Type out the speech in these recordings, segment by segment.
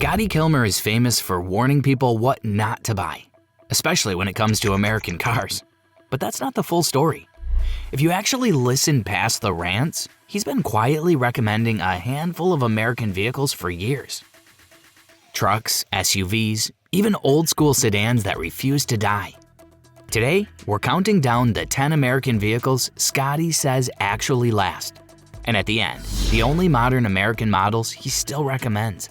Scotty Kilmer is famous for warning people what not to buy, especially when it comes to American cars. But that's not the full story. If you actually listen past the rants, he's been quietly recommending a handful of American vehicles for years. Trucks, SUVs, even old-school sedans that refuse to die. Today, we're counting down the 10 American vehicles Scotty says actually last. And at the end, the only modern American models he still recommends.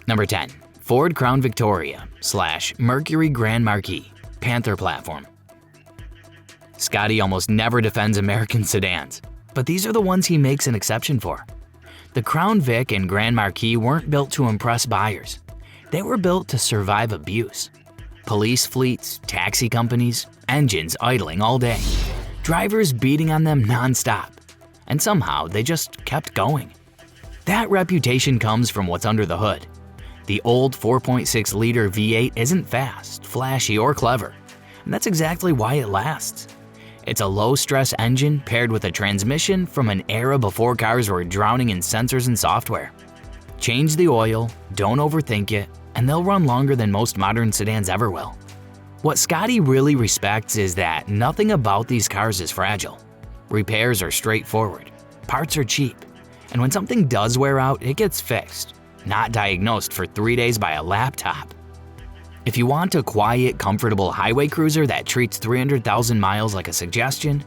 Number 10. Ford Crown Victoria / Mercury Grand Marquis Panther platform. Scotty almost never defends American sedans, but these are the ones he makes an exception for. The Crown Vic and Grand Marquis weren't built to impress buyers. They were built to survive abuse. Police fleets, taxi companies, engines idling all day, drivers beating on them non-stop, and somehow they just kept going. That reputation comes from what's under the hood. The old 4.6-liter V8 isn't fast, flashy, or clever, and that's exactly why it lasts. It's a low-stress engine paired with a transmission from an era before cars were drowning in sensors and software. Change the oil, don't overthink it, and they'll run longer than most modern sedans ever will. What Scotty really respects is that nothing about these cars is fragile. Repairs are straightforward, parts are cheap, and when something does wear out, it gets fixed, not diagnosed for 3 days by a laptop. If you want a quiet, comfortable highway cruiser that treats 300,000 miles like a suggestion,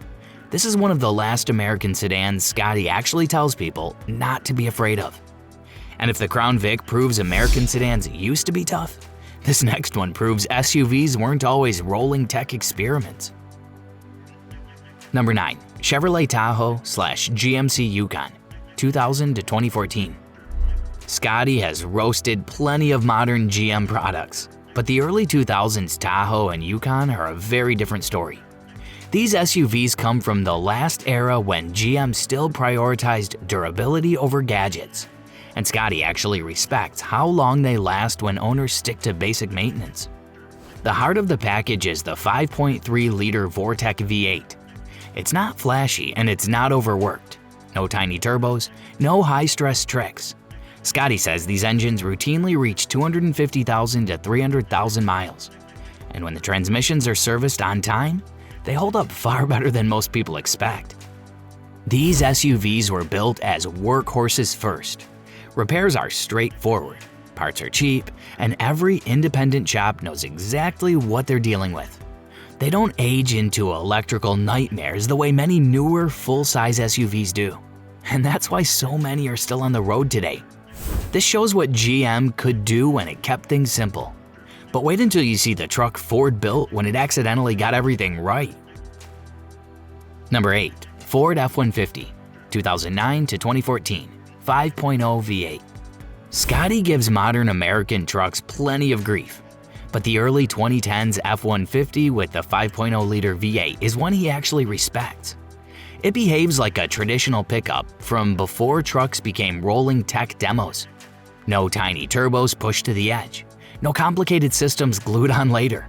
this is one of the last American sedans Scotty actually tells people not to be afraid of. And if the Crown Vic proves American sedans used to be tough, this next one proves SUVs weren't always rolling tech experiments. Number 9. Chevrolet Tahoe / GMC Yukon 2000 to 2014. Scotty has roasted plenty of modern GM products, but the early 2000s Tahoe and Yukon are a very different story. These SUVs come from the last era when GM still prioritized durability over gadgets, and Scotty actually respects how long they last when owners stick to basic maintenance. The heart of the package is the 5.3-liter Vortec V8. It's not flashy and it's not overworked. No tiny turbos, no high-stress tricks. Scotty says these engines routinely reach 250,000 to 300,000 miles. And when the transmissions are serviced on time, they hold up far better than most people expect. These SUVs were built as workhorses first. Repairs are straightforward, parts are cheap, and every independent shop knows exactly what they're dealing with. They don't age into electrical nightmares the way many newer, full-size SUVs do. And that's why so many are still on the road today. This shows what GM could do when it kept things simple. But wait until you see the truck Ford built when it accidentally got everything right. Number 8. Ford F-150 2009 to 2014 5.0 V8. Scotty gives modern American trucks plenty of grief, but the early 2010s F-150 with the 5.0-liter V8 is one he actually respects. It behaves like a traditional pickup from before trucks became rolling tech demos. No tiny turbos pushed to the edge, no complicated systems glued on later.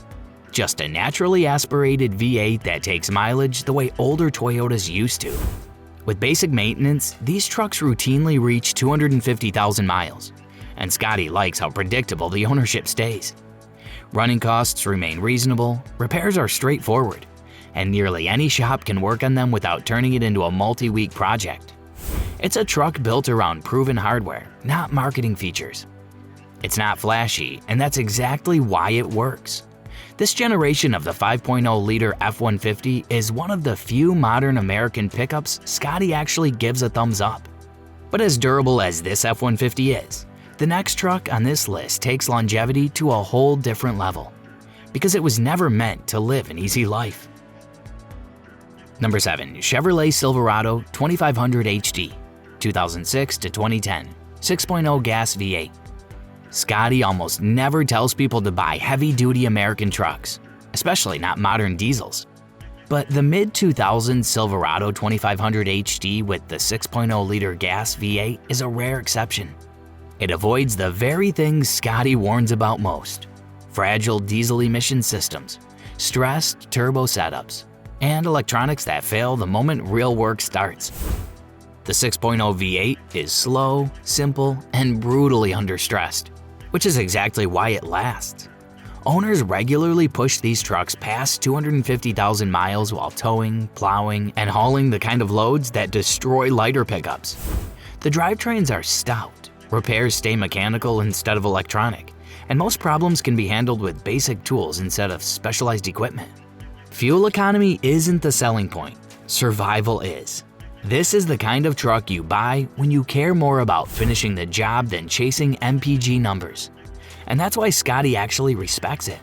Just a naturally aspirated V8 that takes mileage the way older Toyotas used to. With basic maintenance, these trucks routinely reach 250,000 miles, and Scotty likes how predictable the ownership stays. Running costs remain reasonable, repairs are straightforward, and nearly any shop can work on them without turning it into a multi-week project. It's a truck built around proven hardware, not marketing features. It's not flashy, and that's exactly why it works. This generation of the 5.0-liter F-150 is one of the few modern American pickups Scotty actually gives a thumbs up. But as durable as this F-150 is, the next truck on this list takes longevity to a whole different level, because it was never meant to live an easy life. Number 7. Chevrolet Silverado 2500 HD 2006 to 2010 6.0 gas V8. Scotty almost never tells people to buy heavy-duty American trucks, especially not modern diesels. But the mid-2000s Silverado 2500 HD with the 6.0-liter gas V8 is a rare exception. It avoids the very things Scotty warns about most: fragile diesel emission systems, stressed turbo setups, and electronics that fail the moment real work starts. The 6.0 V8 is slow, simple, and brutally understressed. which is exactly why it lasts. Owners regularly push these trucks past 250,000 miles while towing, plowing, and hauling the kind of loads that destroy lighter pickups. The drivetrains are stout, repairs stay mechanical instead of electronic, and most problems can be handled with basic tools instead of specialized equipment. Fuel economy isn't the selling point, survival is. This is the kind of truck you buy when you care more about finishing the job than chasing MPG numbers. And that's why Scotty actually respects it.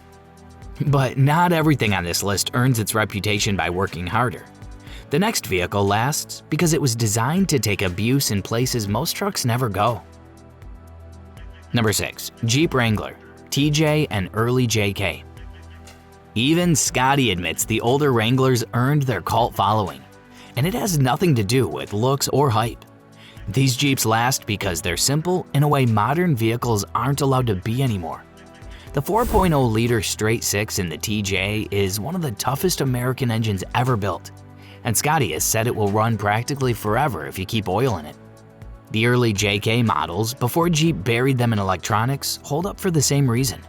But not everything on this list earns its reputation by working harder. The next vehicle lasts because it was designed to take abuse in places most trucks never go. Number 6. Jeep Wrangler, TJ and early JK. Even Scotty admits the older Wranglers earned their cult following, and it has nothing to do with looks or hype. These Jeeps last because they're simple in a way modern vehicles aren't allowed to be anymore. The 4.0-liter straight six in the TJ is one of the toughest American engines ever built, and Scotty has said it will run practically forever if you keep oil in it. The early JK models, before Jeep buried them in electronics, hold up for the same reason.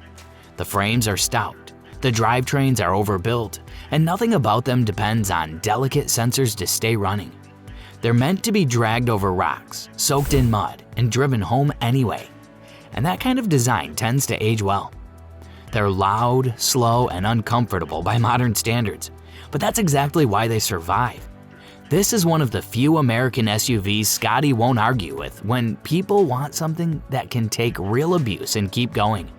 The frames are stout, the drivetrains are overbuilt, and nothing about them depends on delicate sensors to stay running. They're meant to be dragged over rocks, soaked in mud, and driven home anyway. And that kind of design tends to age well. They're loud, slow, and uncomfortable by modern standards, but that's exactly why they survive. This is one of the few American SUVs Scotty won't argue with when people want something that can take real abuse and keep going.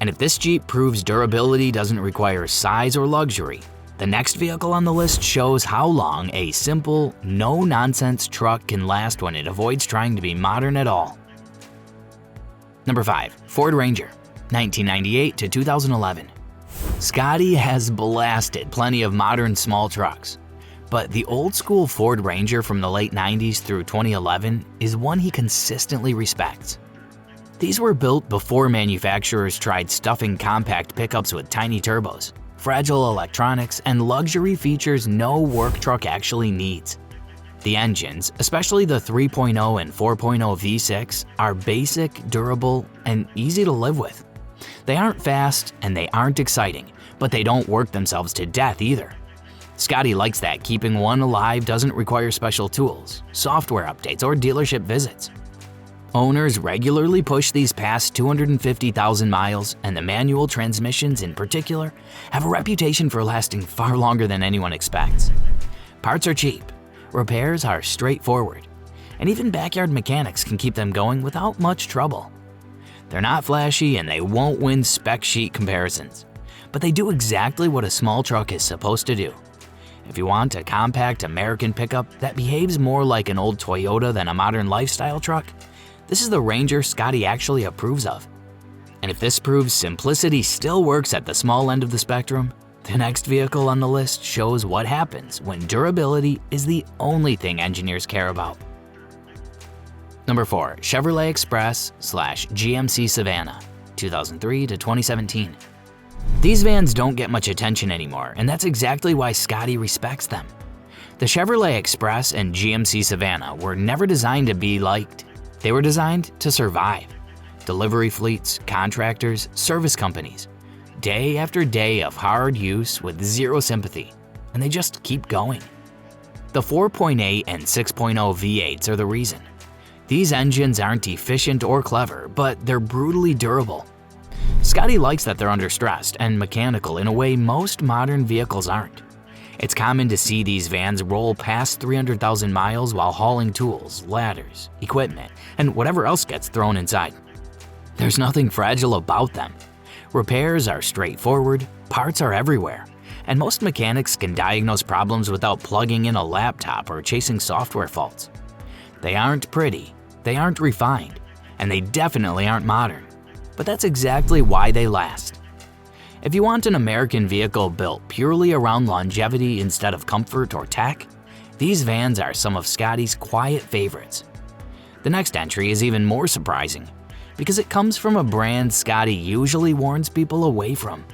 And if this Jeep proves durability doesn't require size or luxury, the next vehicle on the list shows how long a simple, no-nonsense truck can last when it avoids trying to be modern at all. Number 5. Ford Ranger, 1998 to 2011. Scotty has blasted plenty of modern small trucks, but the old-school Ford Ranger from the late 90s through 2011 is one he consistently respects. These were built before manufacturers tried stuffing compact pickups with tiny turbos, fragile electronics, and luxury features no work truck actually needs. The engines, especially the 3.0 and 4.0 V6, are basic, durable, and easy to live with. They aren't fast and they aren't exciting, but they don't work themselves to death either. Scotty likes that keeping one alive doesn't require special tools, software updates, or dealership visits. Owners regularly push these past 250,000 miles, and the manual transmissions in particular have a reputation for lasting far longer than anyone expects. Parts are cheap, repairs are straightforward, and even backyard mechanics can keep them going without much trouble. They're not flashy and they won't win spec sheet comparisons, but they do exactly what a small truck is supposed to do. If you want a compact American pickup that behaves more like an old Toyota than a modern lifestyle truck, this is the Ranger Scotty actually approves of. And if this proves simplicity still works at the small end of the spectrum, the next vehicle on the list shows what happens when durability is the only thing engineers care about. Number 4. Chevrolet Express / GMC Savana, 2003 to 2017. These vans don't get much attention anymore, and that's exactly why Scotty respects them. The Chevrolet Express and GMC Savana were never designed to be liked. They were designed to survive. Delivery fleets, contractors, service companies. Day after day of hard use with zero sympathy, and they just keep going. The 4.8 and 6.0 V8s are the reason. These engines aren't efficient or clever, but they're brutally durable. Scotty likes that they're understressed and mechanical in a way most modern vehicles aren't. It's common to see these vans roll past 300,000 miles while hauling tools, ladders, equipment, and whatever else gets thrown inside. There's nothing fragile about them. Repairs are straightforward, parts are everywhere, and most mechanics can diagnose problems without plugging in a laptop or chasing software faults. They aren't pretty, they aren't refined, and they definitely aren't modern. But that's exactly why they last. If you want an American vehicle built purely around longevity instead of comfort or tech, these vans are some of Scotty's quiet favorites. The next entry is even more surprising, because it comes from a brand Scotty usually warns people away from.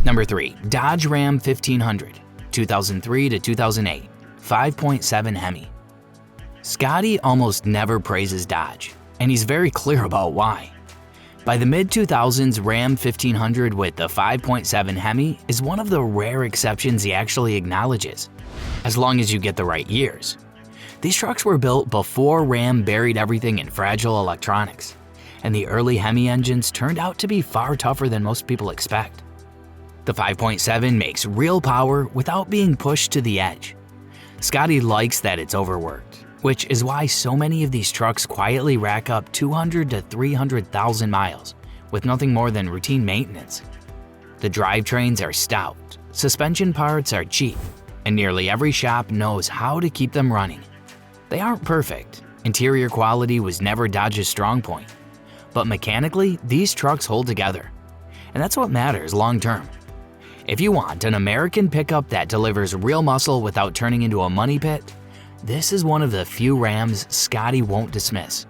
Number 3. Dodge Ram 1500, 2003 to 2008, 5.7 HEMI. Scotty almost never praises Dodge, and he's very clear about why. By the mid-2000s, Ram 1500 with the 5.7 HEMI is one of the rare exceptions he actually acknowledges, as long as you get the right years. These trucks were built before Ram buried everything in fragile electronics, and the early HEMI engines turned out to be far tougher than most people expect. The 5.7 makes real power without being pushed to the edge. Scotty likes that it's overworked, which is why so many of these trucks quietly rack up 200 to 300,000 miles with nothing more than routine maintenance. The drivetrains are stout, suspension parts are cheap, and nearly every shop knows how to keep them running. They aren't perfect, interior quality was never Dodge's strong point, but mechanically, these trucks hold together, and that's what matters long term. If you want an American pickup that delivers real muscle without turning into a money pit, this is one of the few Rams Scotty won't dismiss.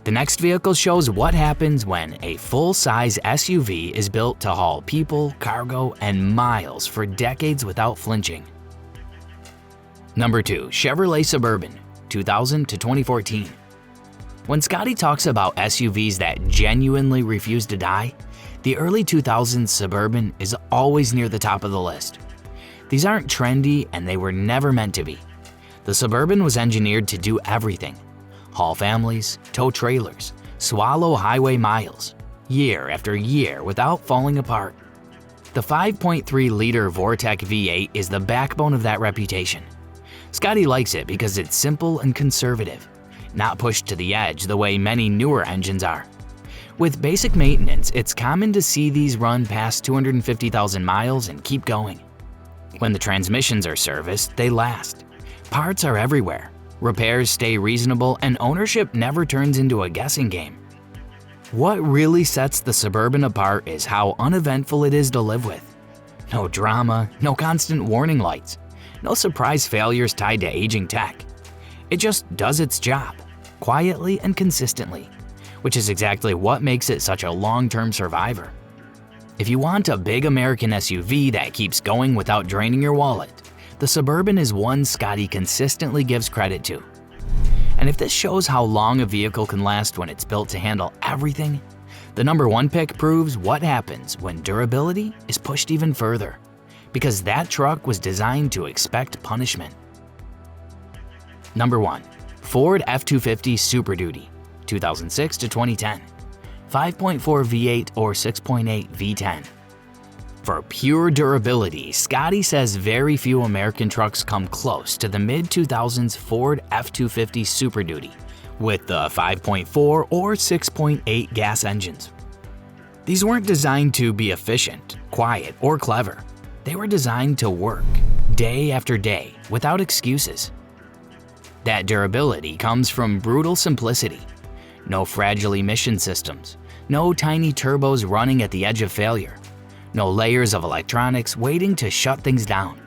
The next vehicle shows what happens when a full-size SUV is built to haul people, cargo, and miles for decades without flinching. Number 2. Chevrolet Suburban, 2000 to 2014. When Scotty talks about SUVs that genuinely refuse to die, the early 2000s Suburban is always near the top of the list. These aren't trendy and they were never meant to be. The Suburban was engineered to do everything: haul families, tow trailers, swallow highway miles, year after year without falling apart. The 5.3-liter Vortec V8 is the backbone of that reputation. Scotty likes it because it's simple and conservative, not pushed to the edge the way many newer engines are. With basic maintenance, it's common to see these run past 250,000 miles and keep going. When the transmissions are serviced, they last. Parts are everywhere, repairs stay reasonable, and ownership never turns into a guessing game. What really sets the Suburban apart is how uneventful it is to live with. No drama, no constant warning lights, no surprise failures tied to aging tech. It just does its job, quietly and consistently, which is exactly what makes it such a long-term survivor. If you want a big American SUV that keeps going without draining your wallet, the Suburban is one Scotty consistently gives credit to. And if this shows how long a vehicle can last when it's built to handle everything, the number 1 pick proves what happens when durability is pushed even further, because that truck was designed to expect punishment. Number 1. Ford F-250 Super Duty, 2006 to 2010, 5.4 V8 or 6.8 V10. For pure durability, Scotty says very few American trucks come close to the mid-2000s Ford F-250 Super Duty with the 5.4 or 6.8 gas engines. These weren't designed to be efficient, quiet, or clever. They were designed to work, day after day, without excuses. That durability comes from brutal simplicity. No fragile emission systems, no tiny turbos running at the edge of failure, no layers of electronics waiting to shut things down.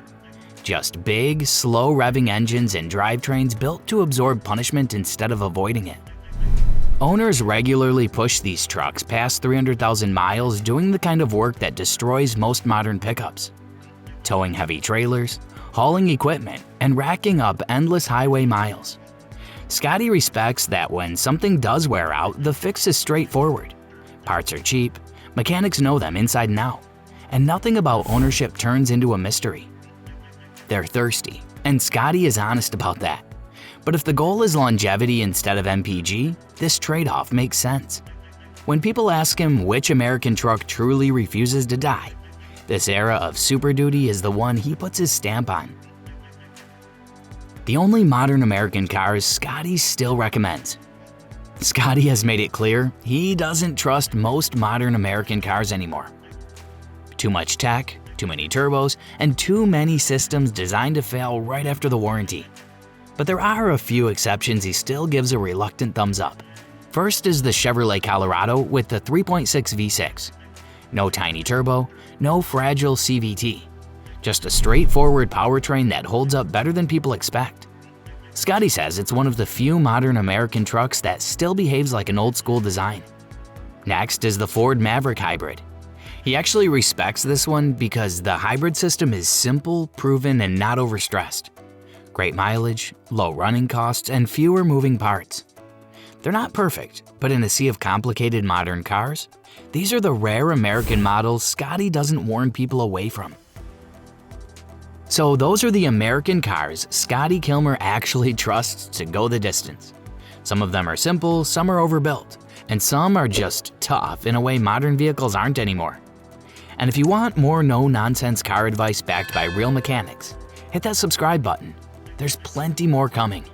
Just big, slow-revving engines and drivetrains built to absorb punishment instead of avoiding it. Owners regularly push these trucks past 300,000 miles doing the kind of work that destroys most modern pickups. Towing heavy trailers, hauling equipment, and racking up endless highway miles. Scotty respects that when something does wear out, the fix is straightforward. Parts are cheap, mechanics know them inside and out, and nothing about ownership turns into a mystery. They're thirsty, and Scotty is honest about that. But if the goal is longevity instead of MPG, this trade-off makes sense. When people ask him which American truck truly refuses to die, this era of Super Duty is the one he puts his stamp on. The only modern American cars Scotty still recommends. Scotty has made it clear he doesn't trust most modern American cars anymore. Too much tech, too many turbos, and too many systems designed to fail right after the warranty. But there are a few exceptions he still gives a reluctant thumbs up. First is the Chevrolet Colorado with the 3.6 V6. No tiny turbo, no fragile CVT. Just a straightforward powertrain that holds up better than people expect. Scotty says it's one of the few modern American trucks that still behaves like an old-school design. Next is the Ford Maverick Hybrid. He actually respects this one because the hybrid system is simple, proven, and not overstressed. Great mileage, low running costs, and fewer moving parts. They're not perfect, but in a sea of complicated modern cars, these are the rare American models Scotty doesn't warn people away from. So those are the American cars Scotty Kilmer actually trusts to go the distance. Some of them are simple, some are overbuilt, and some are just tough in a way modern vehicles aren't anymore. And if you want more no-nonsense car advice backed by real mechanics, hit that subscribe button. There's plenty more coming.